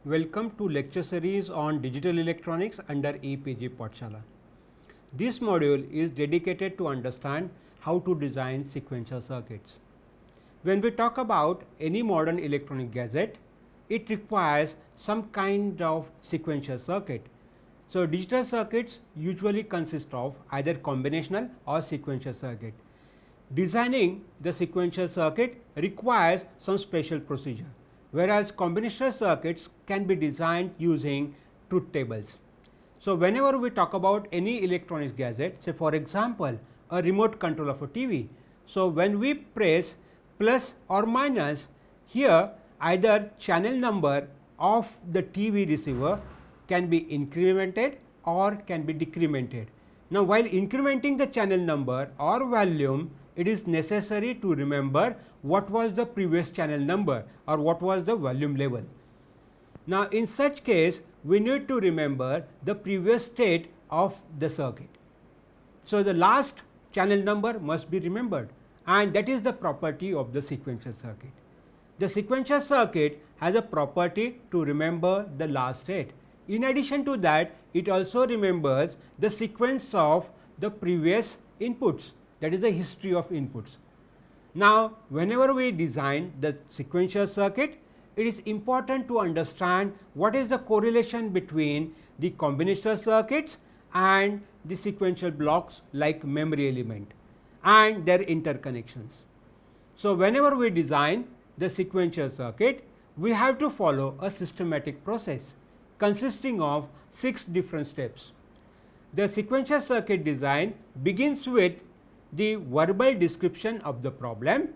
Welcome to lecture series on digital electronics under EPG Pathshala. This module is dedicated to understand how to design sequential circuits. When we talk about any modern electronic gadget, it requires some kind of sequential circuit. So, digital circuits usually consist of either combinational or sequential circuit. Designing the sequential circuit requires some special procedure, whereas combinational circuits can be designed using truth tables. So, whenever we talk about any electronics gadget, say for example, a remote control of a TV. So, when we press plus or minus, here either channel number of the TV receiver can be incremented or can be decremented. Now, while incrementing the channel number or volume, it is necessary to remember what was the previous channel number or what was the volume level. Now, in such case, we need to remember the previous state of the circuit. So, the last channel number must be remembered, and that is the property of the sequential circuit. The sequential circuit has a property to remember the last state. In addition to that, it also remembers the sequence of the previous inputs, that is the history of inputs. Now, whenever we design the sequential circuit, it is important to understand what is the correlation between the combinational circuits and the sequential blocks like memory element and their interconnections. So, whenever we design the sequential circuit, we have to follow a systematic process consisting of 6 different steps. The sequential circuit design begins with the verbal description of the problem.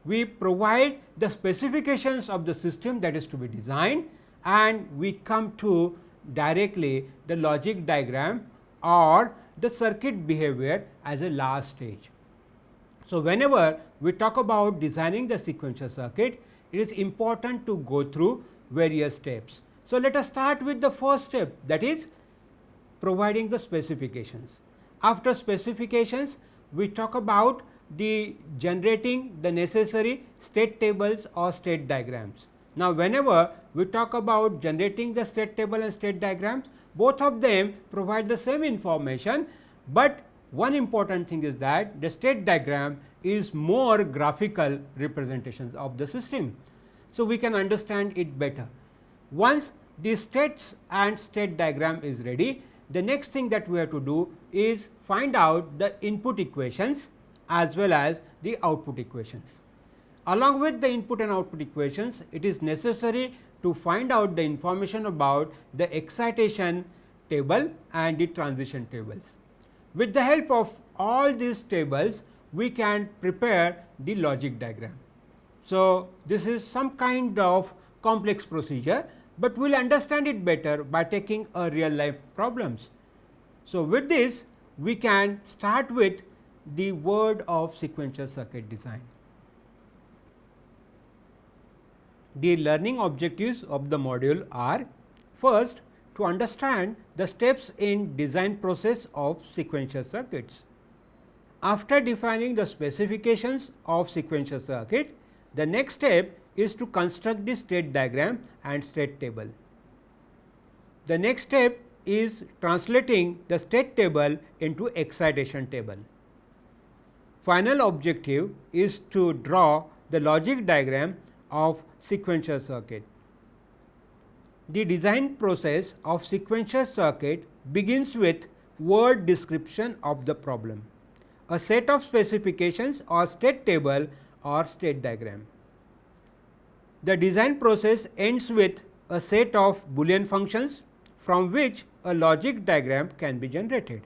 We provide the specifications of the system that is to be designed, and we come to directly the logic diagram or the circuit behavior as a last stage. So, whenever we talk about designing the sequential circuit, it is important to go through various steps. So, let us start with the first step, that is providing the specifications. After specifications, we talk about the generating the necessary state tables or state diagrams. Now, whenever we talk about generating the state table and state diagrams, both of them provide the same information, but one important thing is that the state diagram is more graphical representations of the system. So, we can understand it better. Once the states and state diagram is ready, the next thing that we have to do is find out the input equations as well as the output equations. Along with the input and output equations, it is necessary to find out the information about the excitation table and the transition tables. With the help of all these tables, we can prepare the logic diagram. So, this is some kind of complex procedure, but we will understand it better by taking a real life problems. So, with this we can start with the word of sequential circuit design. The learning objectives of the module are: first, to understand the steps in design process of sequential circuits. After defining the specifications of sequential circuit, the next step is to construct the state diagram and state table. The next step is translating the state table into excitation table. Final objective is to draw the logic diagram of sequential circuit. The design process of sequential circuit begins with word description of the problem, a set of specifications or state table or state diagram. The design process ends with a set of Boolean functions from which a logic diagram can be generated.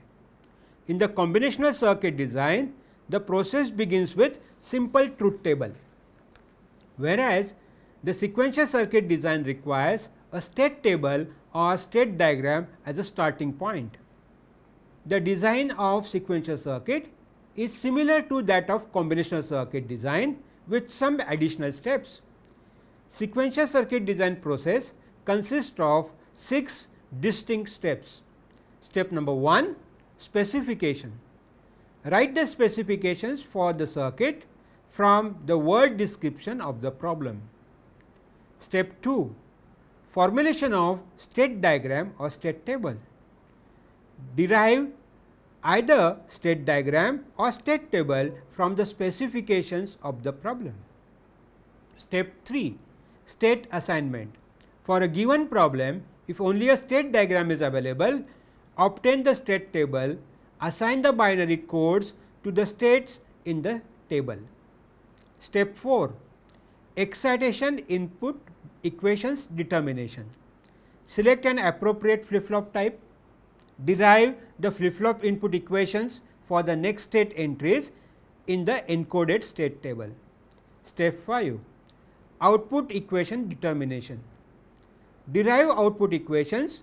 In the combinational circuit design, the process begins with simple truth table, whereas the sequential circuit design requires a state table or state diagram as a starting point. The design of sequential circuit is similar to that of combinational circuit design with some additional steps. Sequential circuit design process consists of 6 distinct steps. Step number 1, specification. Write the specifications for the circuit from the word description of the problem. Step 2, formulation of state diagram or state table. Derive either state diagram or state table from the specifications of the problem. Step 3, state assignment. For a given problem, if only a state diagram is available, obtain the state table, assign the binary codes to the states in the table. Step 4, excitation input equations determination. Select an appropriate flip-flop type, derive the flip-flop input equations for the next state entries in the encoded state table. Step 5, output equation determination. Derive output equations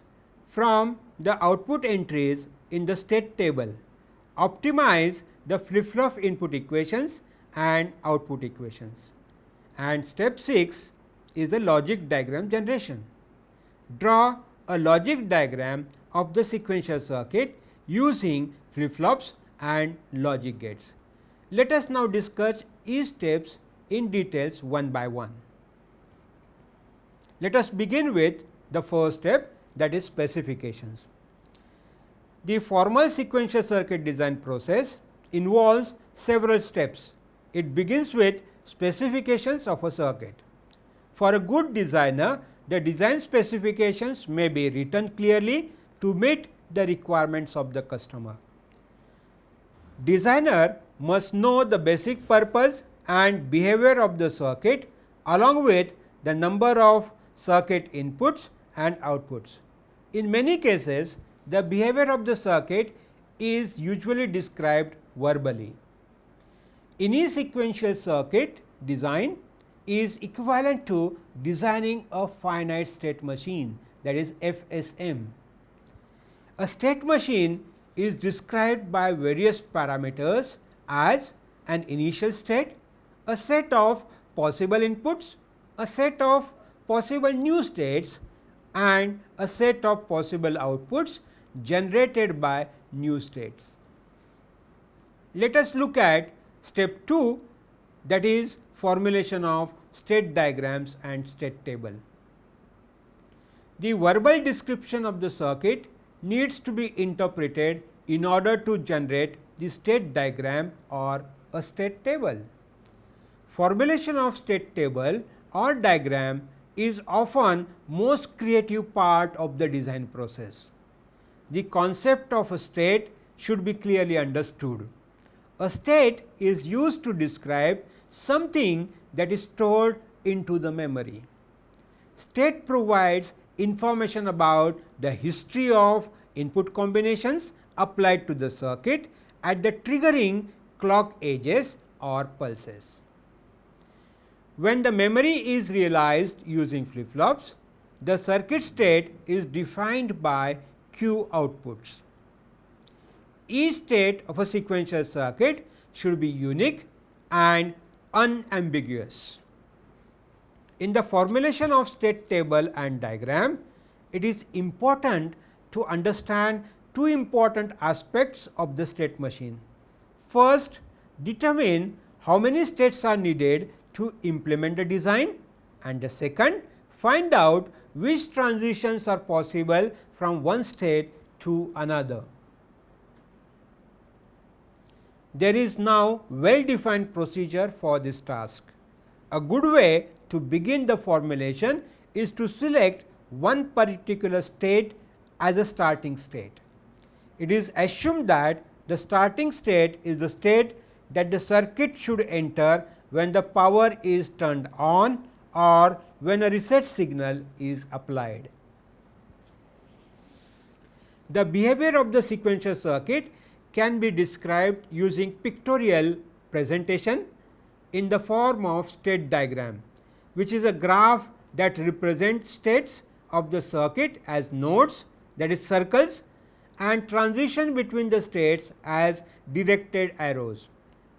from the output entries in the state table. Optimize the flip-flop input equations and output equations. And step 6 is the logic diagram generation. Draw a logic diagram of the sequential circuit using flip-flops and logic gates. Let us now discuss each steps in details one by one. Let us begin with the first step, that is specifications. The formal sequential circuit design process involves several steps. It begins with specifications of a circuit. For a good designer, the design specifications may be written clearly to meet the requirements of the customer. Designer must know the basic purpose and behavior of the circuit along with the number of circuit inputs and outputs. In many cases, the behavior of the circuit is usually described verbally. Any sequential circuit design is equivalent to designing a finite state machine, that is FSM. A state machine is described by various parameters as an initial state, a set of possible inputs, a set of possible new states and a set of possible outputs generated by new states. Let us look at step 2, that is formulation of state diagrams and state table. The verbal description of the circuit needs to be interpreted in order to generate the state diagram or a state table. Formulation of state table or diagram is often most creative part of the design process. The concept of a state should be clearly understood. A state is used to describe something that is stored into the memory. State provides information about the history of input combinations applied to the circuit at the triggering clock edges or pulses. When the memory is realized using flip-flops, the circuit state is defined by Q outputs. Each state of a sequential circuit should be unique and unambiguous. In the formulation of state table and diagram, it is important to understand two important aspects of the state machine. First, determine how many states are needed to implement the design, and the second, find out which transitions are possible from one state to another. There is now well defined procedure for this task. A good way to begin the formulation is to select one particular state as a starting state. It is assumed that the starting state is the state that the circuit should enter when the power is turned on or when a reset signal is applied. The behavior of the sequential circuit can be described using pictorial presentation in the form of state diagram, which is a graph that represents states of the circuit as nodes, that is circles, and transition between the states as directed arrows.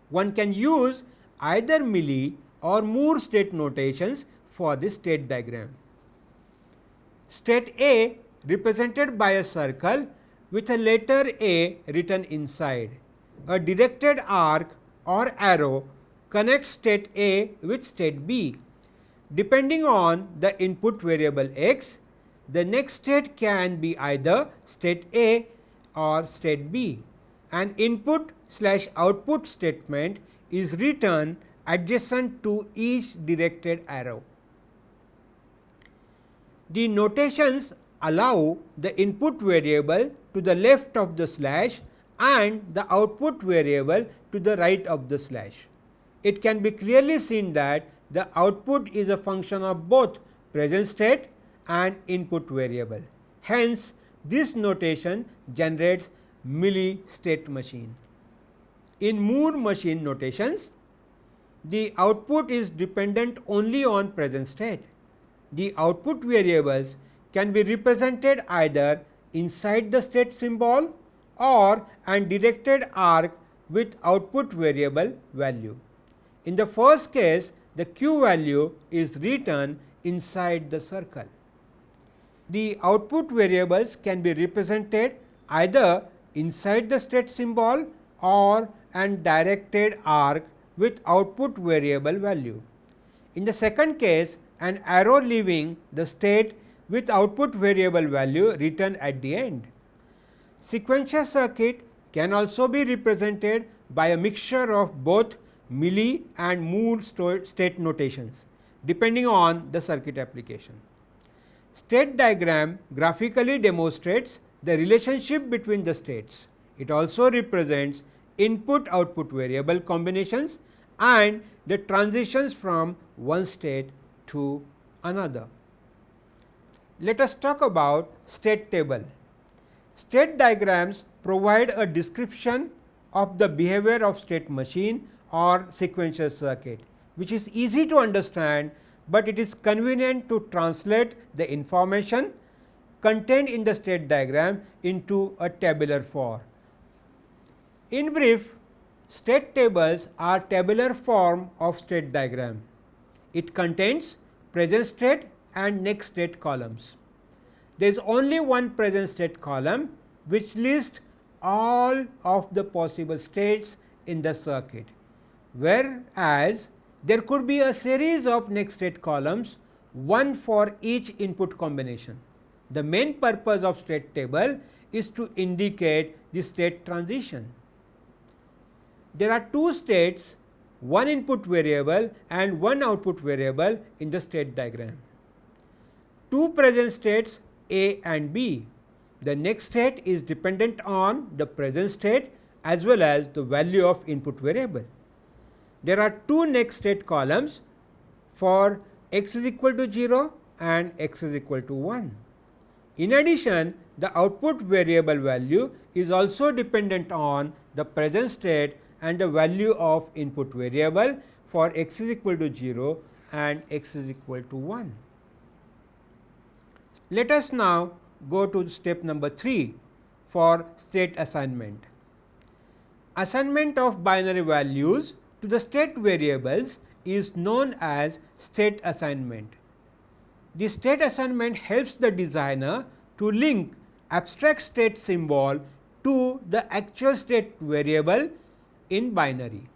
One can use either Milli or Moore state notations for this state diagram. State A represented by a circle with a letter A written inside. A directed arc or arrow connects state A with state B. Depending on the input variable x, the next state can be either state A or state B. An input/output statement is written adjacent to each directed arrow. The notations allow the input variable to the left of the slash and the output variable to the right of the slash. It can be clearly seen that the output is a function of both present state and input variable. Hence, this notation generates Mealy state machine. In Moore machine notations, the output is dependent only on present state. The output variables can be represented either inside the state symbol or an directed arc with output variable value. In the first case, the Q value is written inside the circle. The output variables can be represented either inside the state symbol or an directed arc with output variable value. In the second case, an arrow leaving the state with output variable value written at the end. Sequential circuit can also be represented by a mixture of both Mealy and Moore state notations, depending on the circuit application. State diagram graphically demonstrates the relationship between the states. It also represents input output variable combinations and the transitions from one state to another. Let us talk about state table. State diagrams provide a description of the behavior of state machine or sequential circuit, which is easy to understand, but it is convenient to translate the information contained in the state diagram into a tabular form. In brief, state tables are tabular form of state diagram. It contains present state and next state columns. There is only one present state column which lists all of the possible states in the circuit, whereas there could be a series of next state columns, one for each input combination. The main purpose of state table is to indicate the state transition. There are two states, one input variable and one output variable in the state diagram. Two present states A and B. The next state is dependent on the present state as well as the value of input variable. There are two next state columns for x is equal to 0 and x is equal to 1. In addition, the output variable value is also dependent on the present state and the value of input variable for x is equal to 0 and x is equal to 1. Let us now go to step number 3 for state assignment. Assignment of binary values to the state variables is known as state assignment. The state assignment helps the designer to link abstract state symbol to the actual state variable in binary.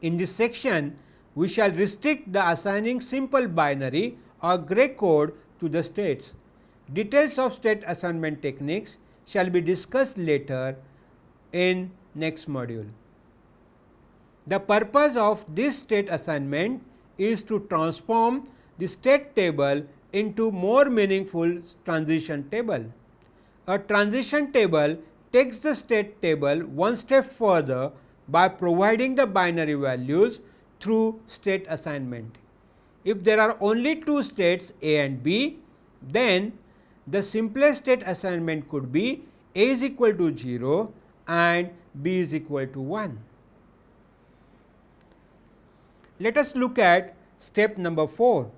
In this section, we shall restrict the assigning simple binary or gray code to the states. Details of state assignment techniques shall be discussed later in next module. The purpose of this state assignment is to transform the state table into more meaningful transition table. A transition table takes the state table one step further by providing the binary values through state assignment. If there are only two states A and B, then the simplest state assignment could be A is equal to 0 and B is equal to 1. Let us look at step number 4,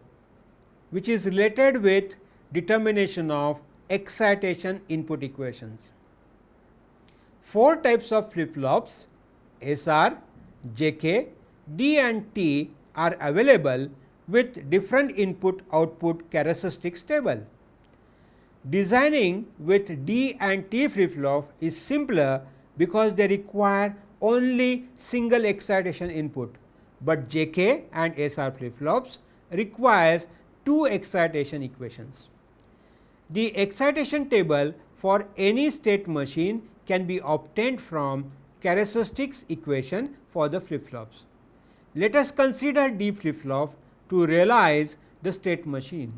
which is related with determination of excitation input equations. 4 types of flip-flops SR, JK, D and T are available with different input output characteristics table. Designing with D and T flip-flop is simpler because they require only single excitation input, but JK and SR flip-flops requires 2 excitation equations. The excitation table for any state machine can be obtained from characteristics equation for the flip flops. Let us consider D flip flop to realize the state machine.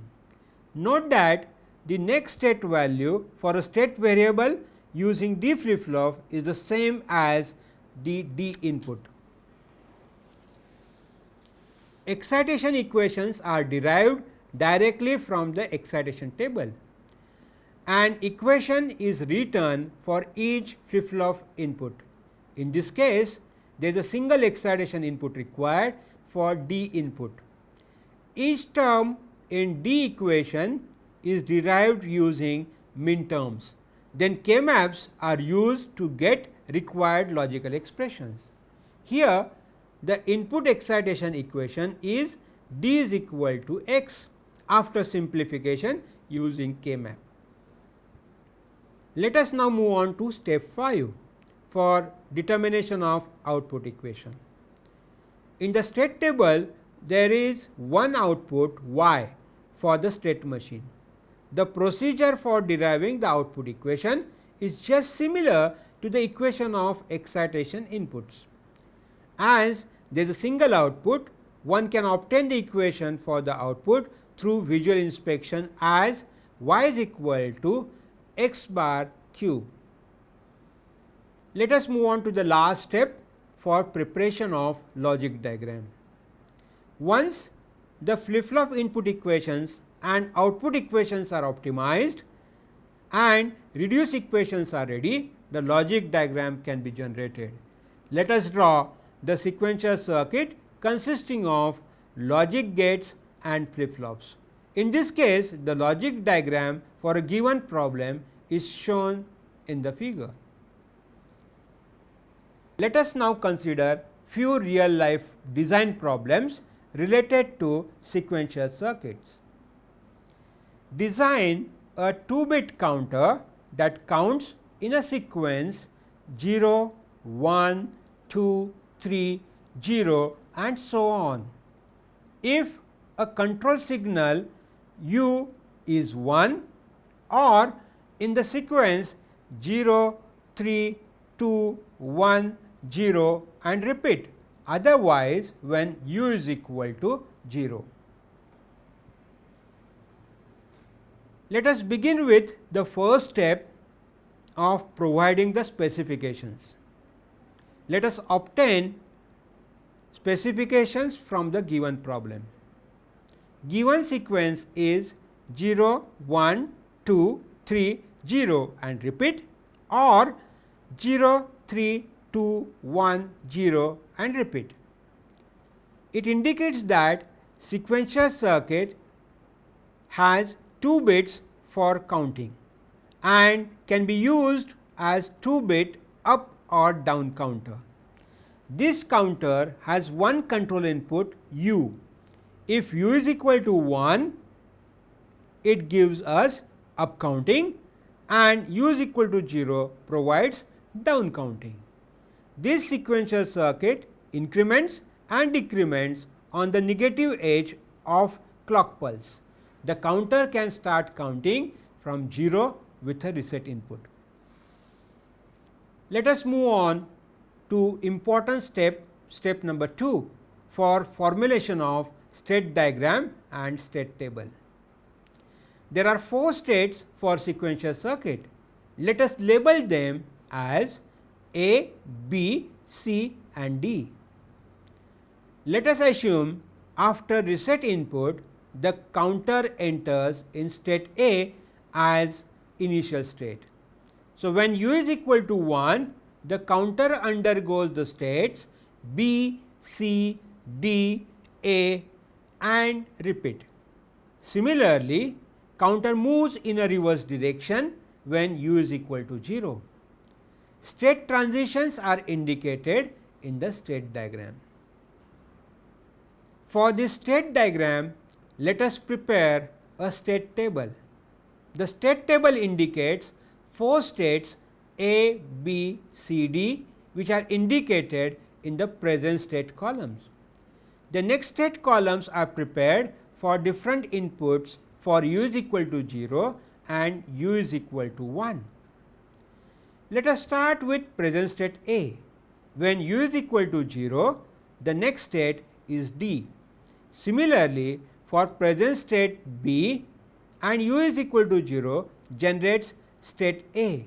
Note that the next state value for a state variable using D flip flop is the same as the D input. Excitation equations are derived directly from the excitation table. An equation is written for each flip flop input. In this case, there is a single excitation input required for D input. Each term in D equation is derived using min terms. Then K maps are used to get required logical expressions. Here the input excitation equation is D is equal to x after simplification using K map. Let us now move on to step 5 for determination of output equation. In the state table, there is one output y for the state machine. The procedure for deriving the output equation is just similar to the equation of excitation inputs. As there is a single output, one can obtain the equation for the output through visual inspection as y is equal to x bar cube. Let us move on to the last step for preparation of logic diagram. Once the flip flop input equations and output equations are optimized and reduced equations are ready, the logic diagram can be generated. Let us draw the sequential circuit consisting of logic gates and flip flops. In this case, the logic diagram for a given problem is shown in the figure. Let us now consider few real life design problems related to sequential circuits. Design a 2-bit counter that counts in a sequence 0, 1, 2, 3, 0 and so on. If a control signal u is 1 or in the sequence 0, 3, 2, 1, 0 and repeat, otherwise when u is equal to 0. Let us begin with the first step of providing the specifications. Let us obtain specifications from the given problem. Given sequence is 0, 1, 2, 3, 0 and repeat, or 0, 3, 2, 1, 0 and repeat. It indicates that sequential circuit has 2 bits for counting and can be used as 2-bit up or down counter. This counter has one control input u. If u is equal to 1, it gives us up counting, and u is equal to 0 provides down counting. This sequential circuit increments and decrements on the negative edge of clock pulse. The counter can start counting from 0 with a reset input. Let us move on to important step number 2 for formulation of state diagram and state table. There are 4 states for sequential circuit. Let us label them as A, B, C and D. Let us assume after reset input the counter enters in state A as initial state. So, when u is equal to 1, the counter undergoes the states B, C, D, A and repeat. Similarly, counter moves in a reverse direction when u is equal to 0. State transitions are indicated in the state diagram. For this state diagram, let us prepare a state table. The state table indicates 4 states A, B, C, D, which are indicated in the present state columns. The next state columns are prepared for different inputs for u is equal to 0 and u is equal to 1. Let us start with present state A. When u is equal to 0, the next state is D. Similarly, for present state B and u is equal to 0 generates state A,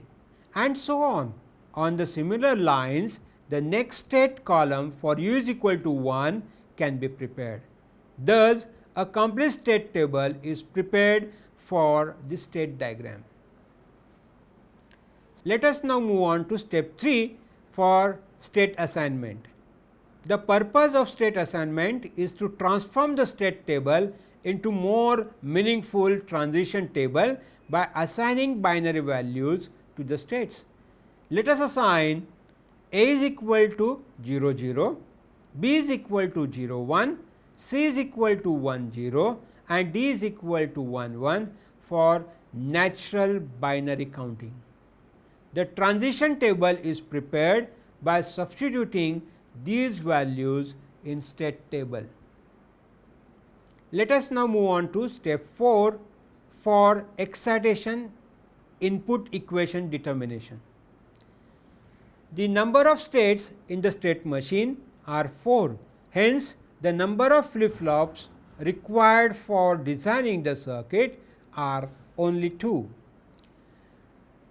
and so on. On the similar lines, the next state column for u is equal to 1 can be prepared. Thus, a complete state table is prepared for the state diagram. Let us now move on to step 3 for state assignment. The purpose of state assignment is to transform the state table into more meaningful transition table by assigning binary values to the states. Let us assign A is equal to 0 0, B is equal to 0 1, C is equal to 1 0 and D is equal to 1 1 for natural binary counting. The transition table is prepared by substituting these values in state table. Let us now move on to step 4 for excitation input equation determination. The number of states in the state machine are 4. Hence, the number of flip-flops required for designing the circuit are only 2.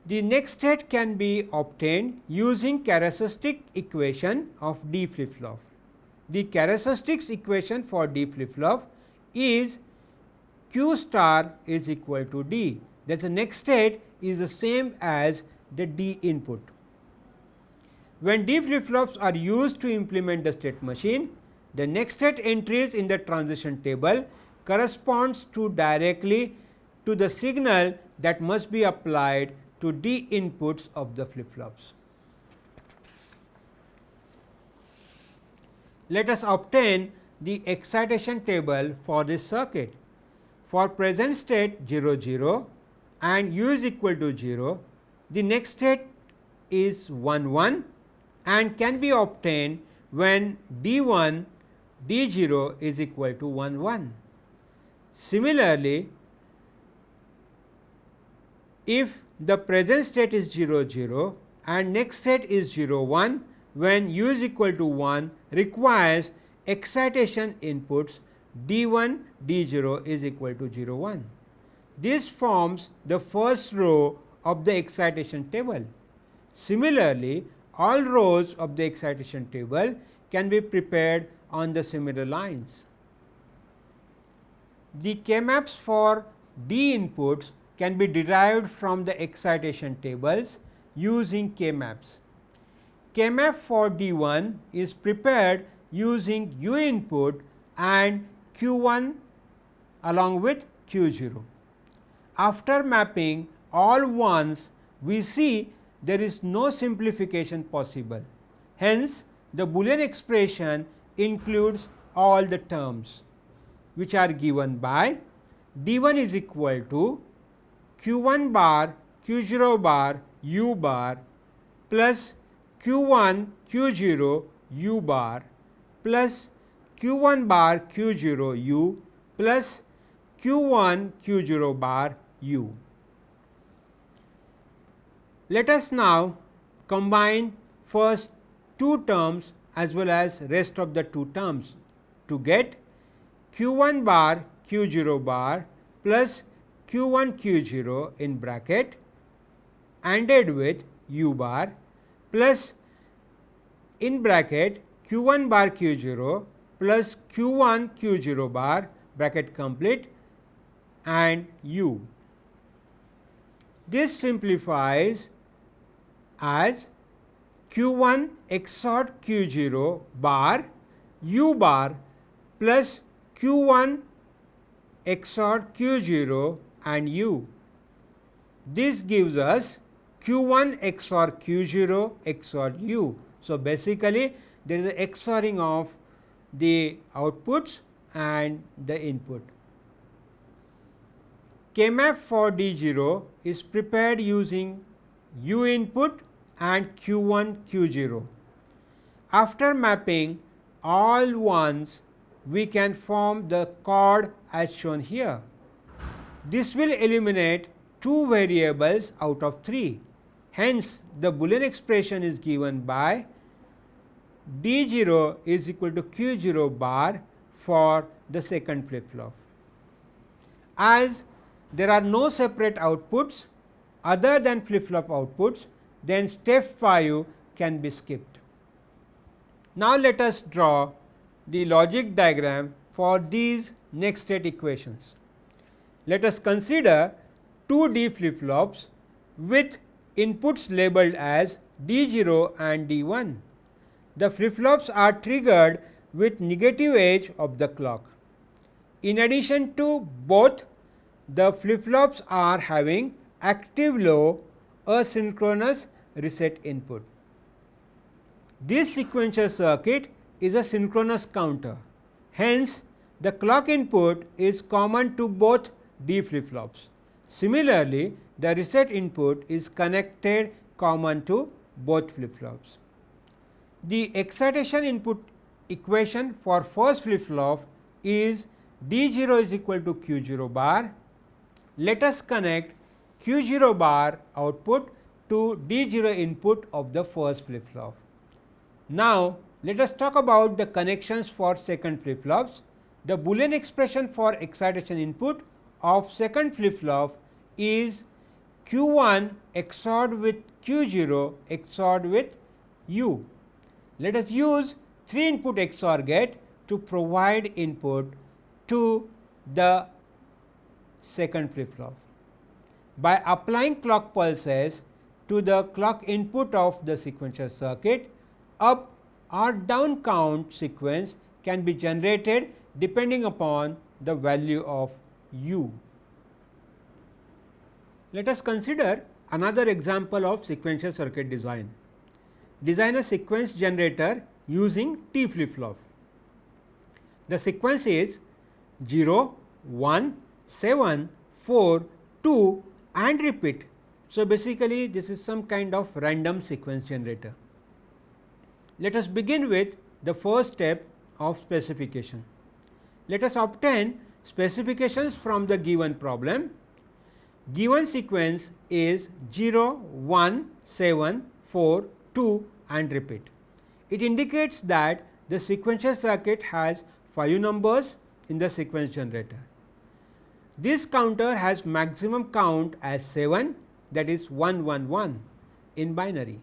The next state can be obtained using characteristic equation of D flip-flop. The characteristics equation for D flip-flop is Q star is equal to D. That is, the next state is the same as the D input. When D flip-flops are used to implement the state machine, the next state entries in the transition table corresponds to directly to the signal that must be applied to D inputs of the flip-flops. Let us obtain the excitation table for this circuit. For present state 0 0 and u is equal to 0, the next state is 1 1 and can be obtained when D 1 D 0 is equal to 1 1. Similarly, if the present state is 0 0 and next state is 0 1, when u is equal to 1 requires excitation inputs D 1 D 0 is equal to 0 1. This forms the first row of the excitation table. Similarly, all rows of the excitation table can be prepared on the similar lines. The K-maps for D inputs can be derived from the excitation tables using K-maps. K-map for D1 is prepared using U input and Q1 along with Q0. After mapping all ones, we see there is no simplification possible. Hence, the Boolean expression includes all the terms which are given by D1 is equal to Q1 bar Q0 bar U bar plus Q1 Q0 U bar plus Q1 bar Q0 U plus Q1 Q0 bar U. Let us now combine first two terms as well as rest of the two terms to get Q1 bar Q0 bar plus Q1 Q0 in bracket ANDed with U bar plus in bracket Q1 bar Q0 plus Q1 Q0 bar bracket complete and U. This simplifies as Q1 XOR Q0 bar U bar plus Q1 XOR Q0 and U. This gives us Q1 XOR Q0 XOR U. So, basically there is a XORing of the outputs and the input. K-map for D0 is prepared using U input and Q1 Q0. After mapping all ones, we can form the chord as shown here. This will eliminate 2 variables out of 3. Hence, the Boolean expression is given by D0 is equal to Q0 bar for the second flip flop. As there are no separate outputs other than flip flop outputs, then step 5 can be skipped. Now, let us draw the logic diagram for these next state equations. Let us consider 2 D flip flops with inputs labeled as D0 and D1. The flip flops are triggered with negative edge of the clock. In addition to both, the flip flops are having active low asynchronous reset input. This sequential circuit is a synchronous counter. Hence, the clock input is common to both D flip flops. Similarly, the reset input is connected common to both flip flops. The excitation input equation for first flip flop is D0 is equal to Q0 bar. Let us connect Q0 bar output to D0 input of the first flip flop. Now, let us talk about the connections for second flip flops. The Boolean expression for excitation input of second flip flop is Q1 XORed with Q0 XORed with U. Let us use 3 input XOR gate to provide input to the second flip flop. By applying clock pulses to the clock input of the sequential circuit, up or down count sequence can be generated depending upon the value of U. Let us consider another example of sequential circuit design. Design a sequence generator using T flip flop. The sequence is 0, 1, 7, 4, 2 and repeat. So, basically this is some kind of random sequence generator. Let us begin with the first step of specification. Let us obtain specifications from the given problem. Given sequence is 0, 1, 7, 4, 2 and repeat. It indicates that the sequential circuit has 5 numbers in the sequence generator. This counter has maximum count as 7, that is 111 in binary.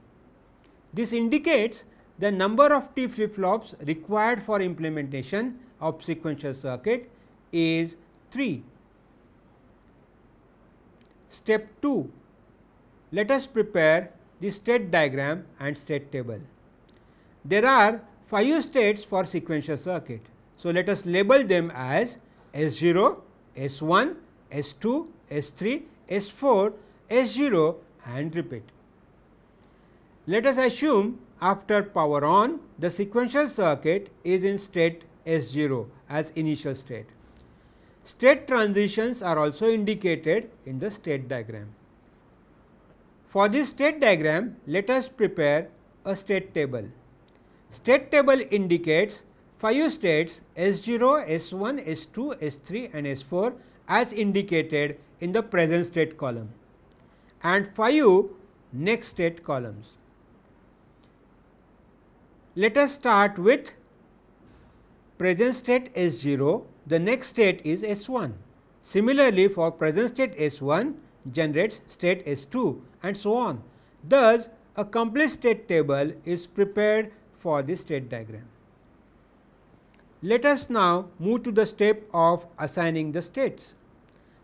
This indicates the number of T flip flops required for implementation of sequential circuit is 3. Step 2. Let us prepare the state diagram and state table. There are 5 states for sequential circuit. So, let us label them as S0, S1, S2, S3, S4, S0 and repeat. Let us assume after power on, the sequential circuit is in state S0 as initial state. State transitions are also indicated in the state diagram. For this state diagram, let us prepare a state table. State table indicates 5 states S0, S1, S2, S3 and S4 as indicated in the present state column and 5 next state columns. Let us start with present state S0, the next state is S1. Similarly, for present state S1 generates state S2 and so on. Thus, a complete state table is prepared for the state diagram. Let us now move to the step of assigning the states.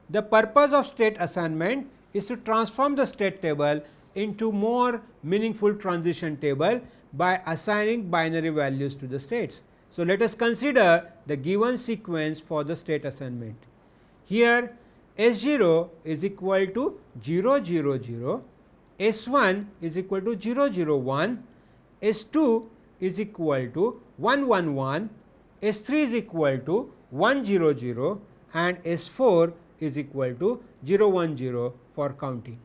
The purpose of state assignment is to transform the state table into more meaningful transition table by assigning binary values to the states. So, let us consider the given sequence for the state assignment. Here S0 is equal to 0 0 0, S1 is equal to 0 0 1, S2 is equal to 1 1 1, S3 is equal to 1 0 0 and S4 is equal to 0 1 0 for counting.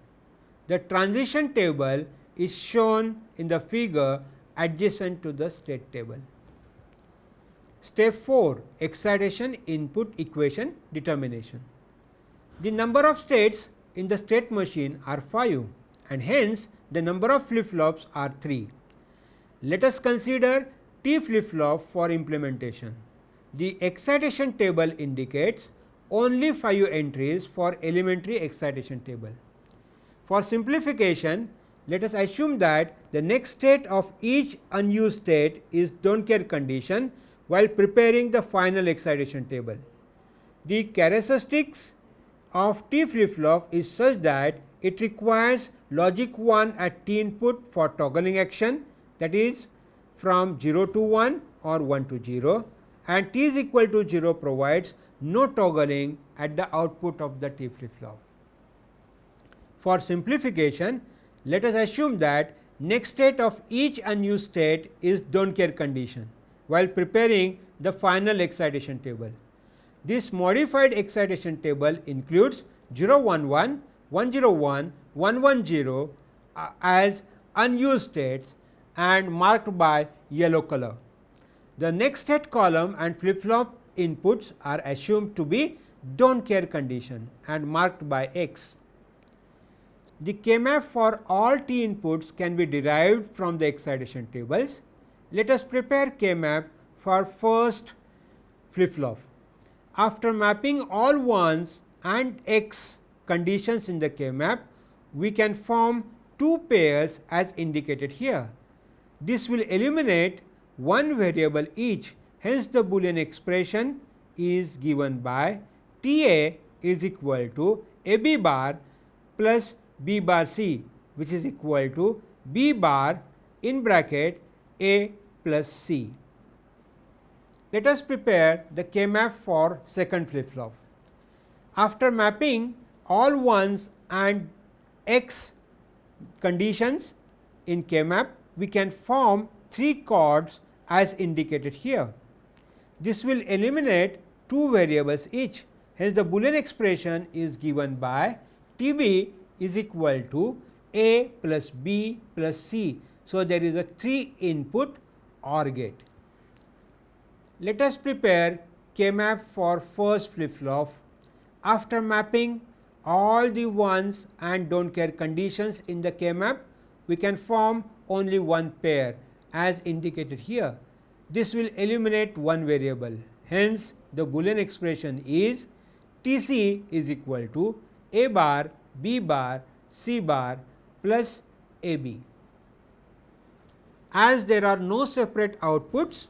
The transition table is shown in the figure adjacent to the state table. Step 4, excitation input equation determination. The number of states in the state machine are 5 and hence the number of flip flops are 3. Let us consider T flip flop for implementation. The excitation table indicates only 5 entries for elementary excitation table. For simplification, let us assume that the next state of each unused state is don't care condition while preparing the final excitation table. The characteristics of T flip flop is such that it requires logic 1 at T input for toggling action, that is from 0 to 1 or 1 to 0, and T is equal to 0 provides no toggling at the output of the T flip flop. For simplification, let us assume that next state of each unused state is don't care condition while preparing the final excitation table. This modified excitation table includes 011, 101, 110 as unused states and marked by yellow color. The next state column and flip flop inputs are assumed to be don't care condition and marked by X. The K-map for all T inputs can be derived from the excitation tables. Let us prepare K-map for first flip flop. After mapping all 1s and X conditions in the K-map, we can form 2 pairs as indicated here. This will eliminate one variable each, hence the Boolean expression is given by Ta is equal to AB bar plus B bar C, which is equal to B bar in bracket A plus C. Let us prepare the K-map for second flip flop. After mapping all 1s and X conditions in K-map, we can form 3 chords as indicated here. This will eliminate 2 variables each, hence the Boolean expression is given by Tb is equal to A plus B plus C. So, there is a 3 input OR gate. Let us prepare K-map for first flip flop. After mapping all the 1s and don't care conditions in the K-map, we can form only one pair as indicated here. This will eliminate one variable, hence the Boolean expression is Tc is equal to A bar, B bar, C bar plus AB. As there are no separate outputs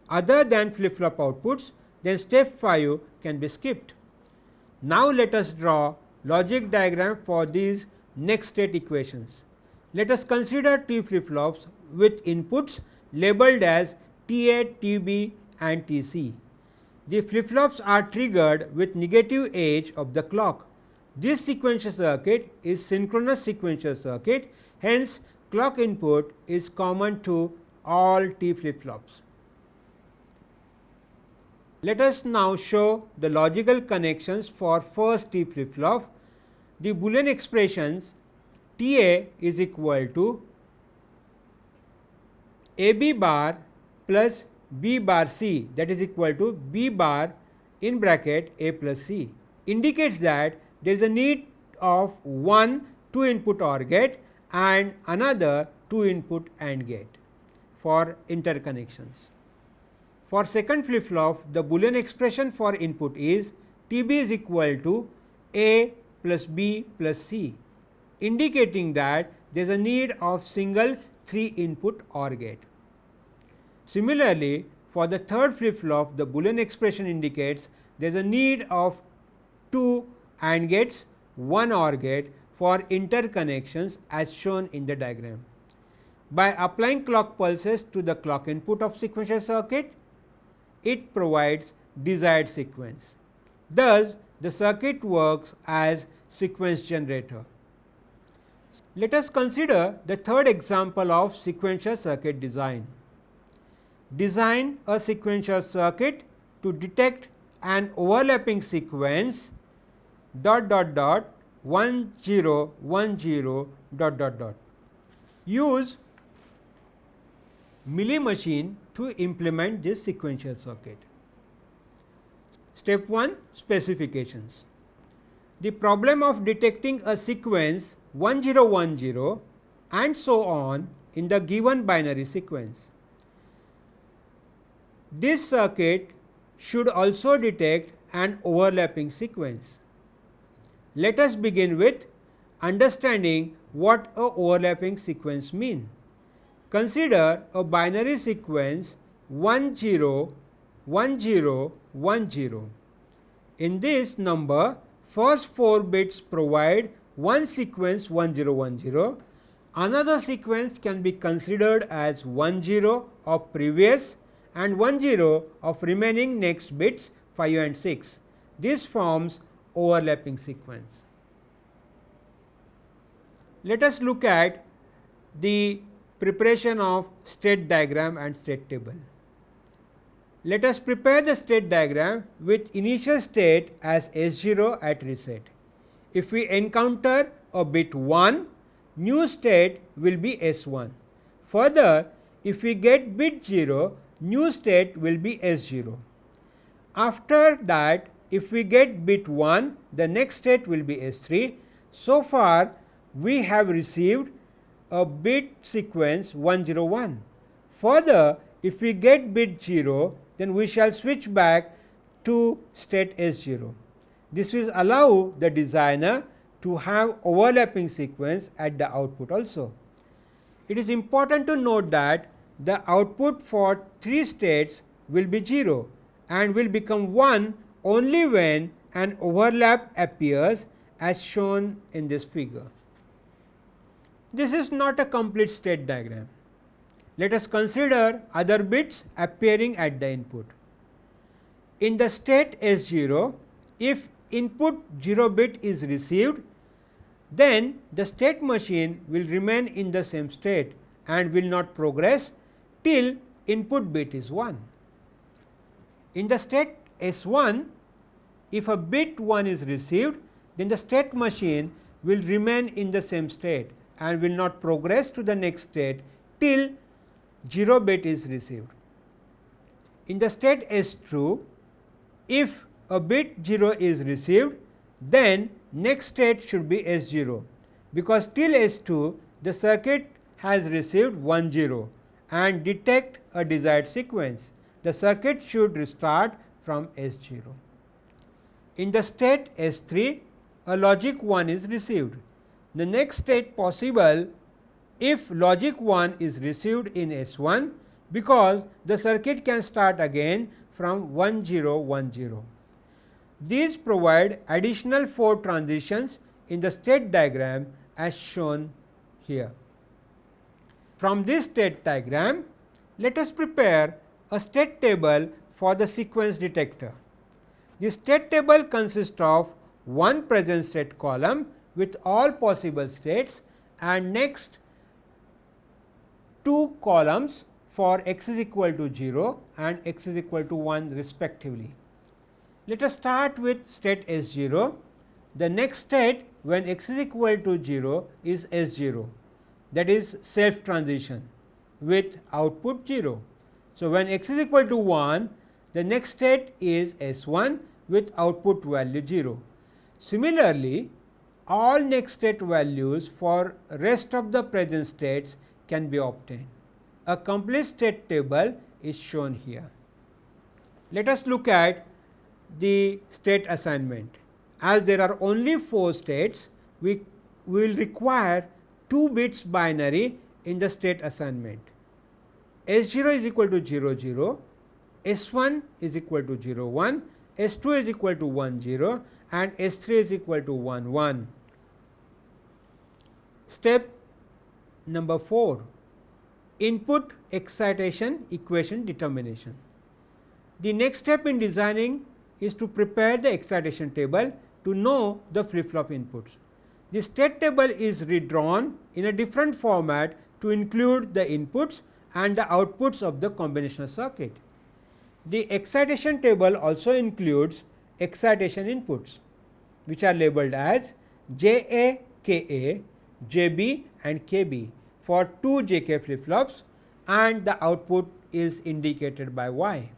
other than flip flop outputs, then step 5 can be skipped. Now, let us draw logic diagram for these next state equations. Let us consider T flip flops with inputs labeled as T8, Tb and Tc. The flip flops are triggered with negative edge of the clock. This sequential circuit is synchronous sequential circuit, hence clock input is common to all T flip flops. Let us now show the logical connections for first T flip flop. The Boolean expressions Ta is equal to AB bar plus B bar C, that is equal to B bar in bracket A plus C, indicates that there is a need of one 2 input OR gate and another 2 input AND gate for interconnections. For second flip flop, the Boolean expression for input is Tb is equal to A plus B plus C, indicating that there is a need of single 3 input OR gate. Similarly, for the third flip flop, the Boolean expression indicates there is a need of 2 AND gates, 1 OR gate for interconnections as shown in the diagram. By applying clock pulses to the clock input of sequential circuit, it provides desired sequence. Thus, the circuit works as sequence generator. Let us consider the third example of sequential circuit design. Design a sequential circuit to detect an overlapping sequence ... 1010 ... Use Mealy machine to implement this sequential circuit. Step 1, specifications. the problem of detecting a sequence 1010 and so on in the given binary sequence. This circuit should also detect an overlapping sequence. Let us begin with understanding what a overlapping sequence means. Consider a binary sequence 10 10 10. In this number, first 4 bits provide one sequence 1010. Another sequence can be considered as 10 of previous and 10 of remaining next bits 5 and 6. This forms overlapping sequence. Let us look at the preparation of state diagram and state table. Let us prepare the state diagram with initial state as S0 at reset. If we encounter a bit 1, new state will be S1. Further, if we get bit 0, new state will be S0. After that, if we get bit 1, the next state will be S3. So far, we have received a bit sequence 101. Further, if we get bit 0, then we shall switch back to state S0. This will allow the designer to have overlapping sequence at the output also. It is important to note that the output for 3 states will be 0 and will become 1 only when an overlap appears as shown in this figure. This is not a complete state diagram. Let us consider other bits appearing at the input. In the state S0, if input 0 bit is received, then the state machine will remain in the same state and will not progress till input bit is 1. In the state S1, if a bit 1 is received, then the state machine will remain in the same state and will not progress to the next state till 0 bit is received. In the state S2, if a bit 0 is received, then next state should be S0, because till S2 the circuit has received 10 and detect a desired sequence. The circuit should restart from S0. In the state S3, a logic 1 is received. The next state possible if logic 1 is received in S1, because the circuit can start again from 1010. These provide additional 4 transitions in the state diagram as shown here. From this state diagram, let us prepare a state table for the sequence detector. The state table consists of one present state column with all possible states and next 2 columns for x is equal to 0 and x is equal to 1 respectively. Let us start with state S0. The next state when x is equal to 0 is S0, that is self transition with output 0. So, when x is equal to 1, the next state is S1 with output value 0. Similarly, all next state values for rest of the present states can be obtained. A complete state table is shown here. Let us look at the state assignment. As there are only 4 states, we will require 2 bits binary in the state assignment. S0 is equal to 00, S1 is equal to 01, S2 is equal to 10 and S3 is equal to 11. Step number 4, input excitation equation determination. The next step in designing is to prepare the excitation table to know the flip-flop inputs. The state table is redrawn in a different format to include the inputs and the outputs of the combinational circuit. The excitation table also includes excitation inputs, which are labeled as JA, KA, JB and KB for 2 JK flip-flops, and the output is indicated by Y.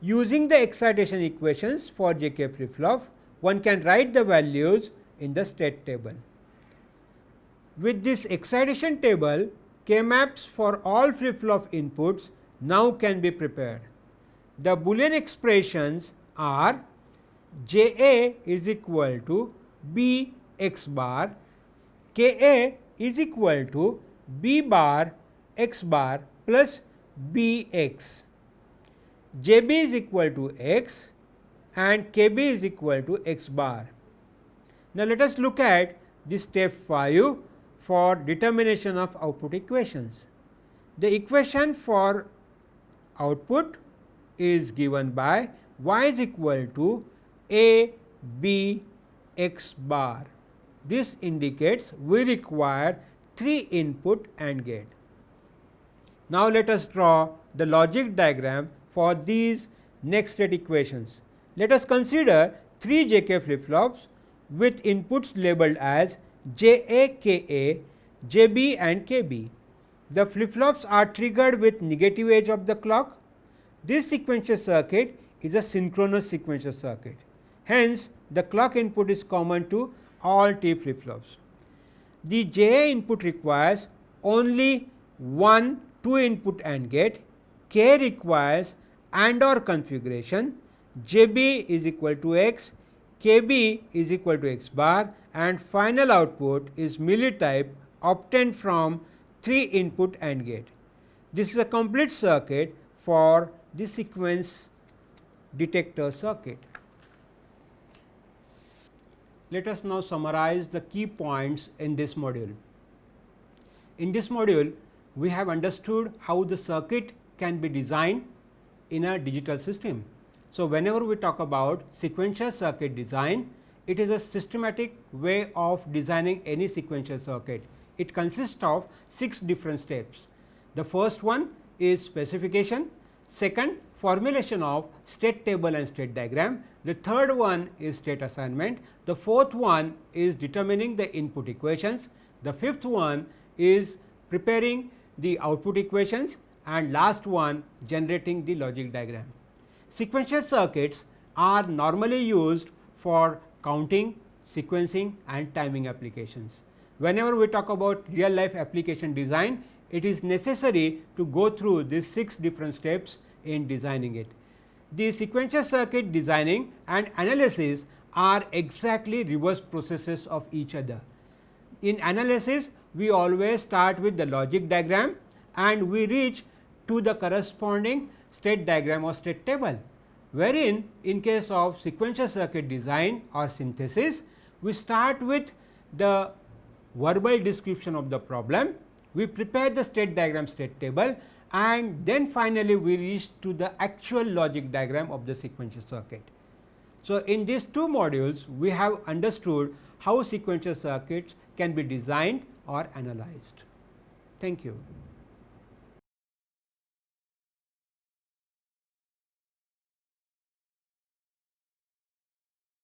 Using the excitation equations for JK flip-flop, one can write the values in the state table. With this excitation table, K-maps for all flip-flop inputs now can be prepared. The Boolean expressions are J A is equal to B x bar, K A is equal to B bar x bar plus B x, J B is equal to x and K B is equal to x bar. Now, let us look at the step 5 for determination of output equations. The equation for output is given by y is equal to a b x bar. This indicates we require 3 input AND gate. Now, let us draw the logic diagram for these next state equations. Let us consider 3 JK flip flops with inputs labeled as JA, KA, JB and KB. The flip flops are triggered with negative edge of the clock. This sequential circuit is a synchronous sequential circuit. Hence, the clock input is common to all T flip flops. The JA input requires only one 2 input AND gate, K requires AND OR configuration, JB is equal to X, KB is equal to X bar and final output is Mealy type obtained from 3 input AND gate. This is a complete circuit for the sequence detector circuit. Let us now summarize the key points in this module. In this module, we have understood how the circuit can be designed in a digital system. So, whenever we talk about sequential circuit design, it is a systematic way of designing any sequential circuit. It consists of 6 different steps. The first one is specification, second formulation of state table and state diagram, the third one is state assignment, the fourth one is determining the input equations, the fifth one is preparing the output equations and last one generating the logic diagram. Sequential circuits are normally used for counting, sequencing and timing applications. Whenever we talk about real life application design, it is necessary to go through these 6 different steps in designing it. The sequential circuit designing and analysis are exactly reverse processes of each other. In analysis, we always start with the logic diagram and we reach to the corresponding state diagram or state table, wherein in case of sequential circuit design or synthesis, we start with the verbal description of the problem, we prepare the state diagram, state table and then finally, we reach to the actual logic diagram of the sequential circuit. So, in these 2 modules, we have understood how sequential circuits can be designed or analyzed. Thank you.